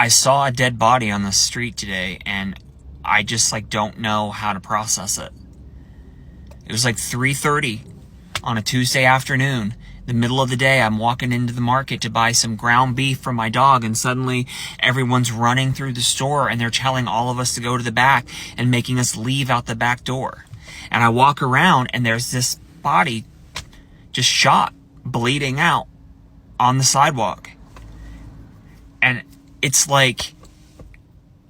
I saw a dead body on the street today, and I just like don't know how to process it. It was like 3:30 on a Tuesday afternoon. The middle of the day, I'm walking into the market to buy some ground beef for my dog, and suddenly everyone's running through the store and they're telling all of us to go to the back and making us leave out the back door. And I walk around and there's this body just shot, bleeding out on the sidewalk. And it's like,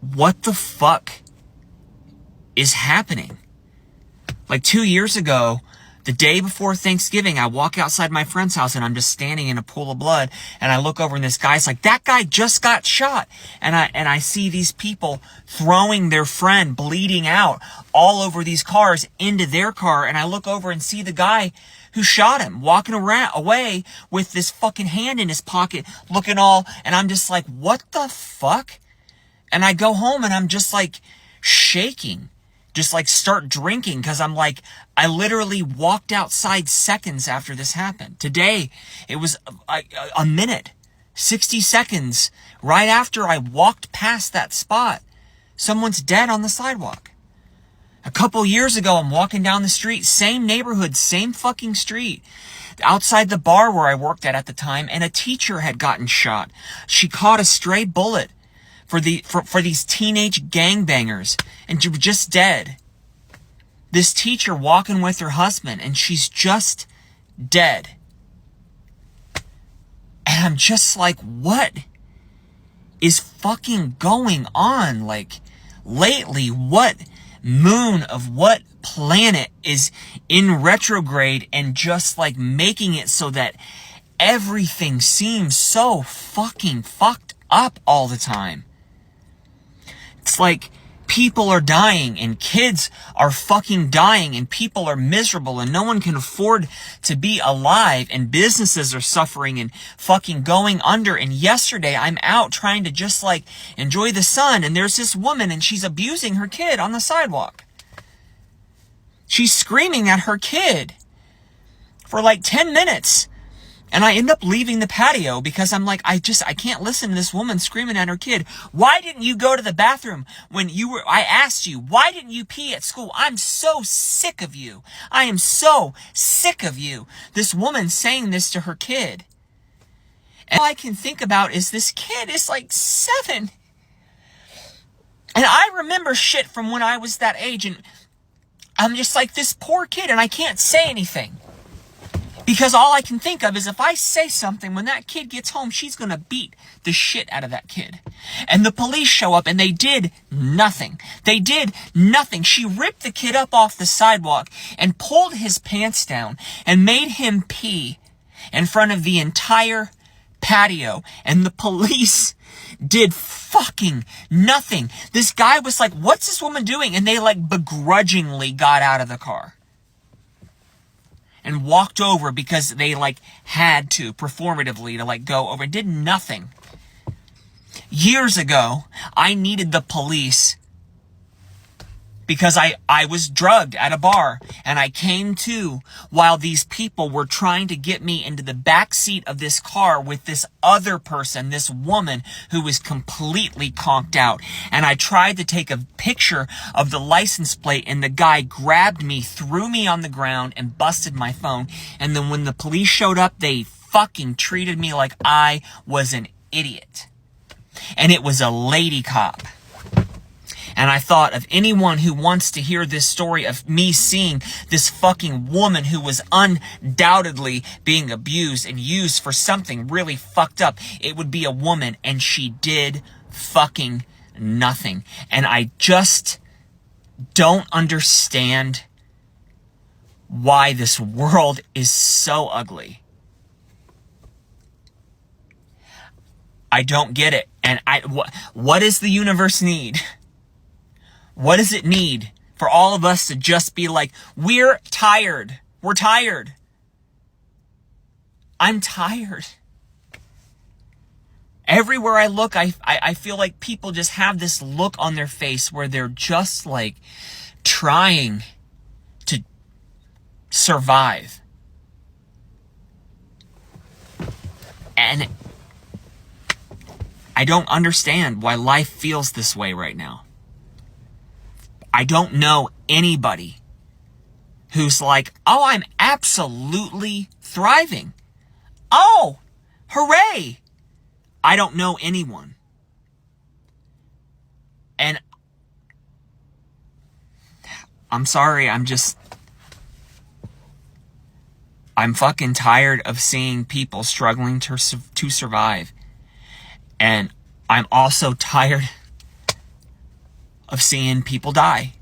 what the fuck is happening? Like 2 years ago, the day before Thanksgiving, I walk outside my friend's house and I'm just standing in a pool of blood, and I look over and this guy's like, that guy just got shot. And I see these people throwing their friend bleeding out all over these cars into their car, and I look over and see the guy who shot him walking around away with this fucking hand in his pocket looking all, and I'm just like, what the fuck? And I go home and I'm just like shaking. Just like start drinking, because I'm like, I literally walked outside seconds after this happened. Today, it was a minute, 60 seconds right after I walked past that spot. Someone's dead on the sidewalk. A couple years ago, I'm walking down the street, same neighborhood, same fucking street, outside the bar where I worked at the time, and a teacher had gotten shot. She caught a stray bullet for these teenage gangbangers, and just dead. This teacher walking with her husband, and she's just dead. And I'm just like, what is fucking going on? Like, lately, what moon of what planet is in retrograde and just like making it so that everything seems so fucking fucked up all the time? It's like people are dying and kids are fucking dying and people are miserable and no one can afford to be alive and businesses are suffering and fucking going under. And yesterday I'm out trying to just like enjoy the sun, and there's this woman and she's abusing her kid on the sidewalk. She's screaming at her kid for like 10 minutes. And I end up leaving the patio because I'm like, I can't listen to this woman screaming at her kid. Why didn't you go to the bathroom when I asked you, why didn't you pee at school? I'm so sick of you. I am so sick of you. This woman saying this to her kid. And all I can think about is this kid is like 7. And I remember shit from when I was that age, and I'm just like, this poor kid, and I can't say anything. Because all I can think of is if I say something, when that kid gets home, she's going to beat the shit out of that kid. And the police show up and they did nothing. They did nothing. She ripped the kid up off the sidewalk and pulled his pants down and made him pee in front of the entire patio. And the police did fucking nothing. This guy was like, what's this woman doing? And they like begrudgingly got out of the car and walked over because they like had to performatively to like go over. Did nothing. Years ago, I needed the police because I was drugged at a bar, and I came to while these people were trying to get me into the back seat of this car with this other person, this woman who was completely conked out. And I tried to take a picture of the license plate, and the guy grabbed me, threw me on the ground, and busted my phone. And then when the police showed up, they fucking treated me like I was an idiot. And it was a lady cop. And I thought of anyone who wants to hear this story of me seeing this fucking woman who was undoubtedly being abused and used for something really fucked up, it would be a woman, and she did fucking nothing. And I just don't understand why this world is so ugly. I don't get it. And what does the universe need? What does it need for all of us to just be like, we're tired. We're tired. I'm tired. Everywhere I look, I feel like people just have this look on their face where they're just like trying to survive. And I don't understand why life feels this way right now. I don't know anybody who's like, oh, I'm absolutely thriving. Oh, hooray. I don't know anyone. And I'm sorry, I'm fucking tired of seeing people struggling to survive. And I'm also tired of seeing people die.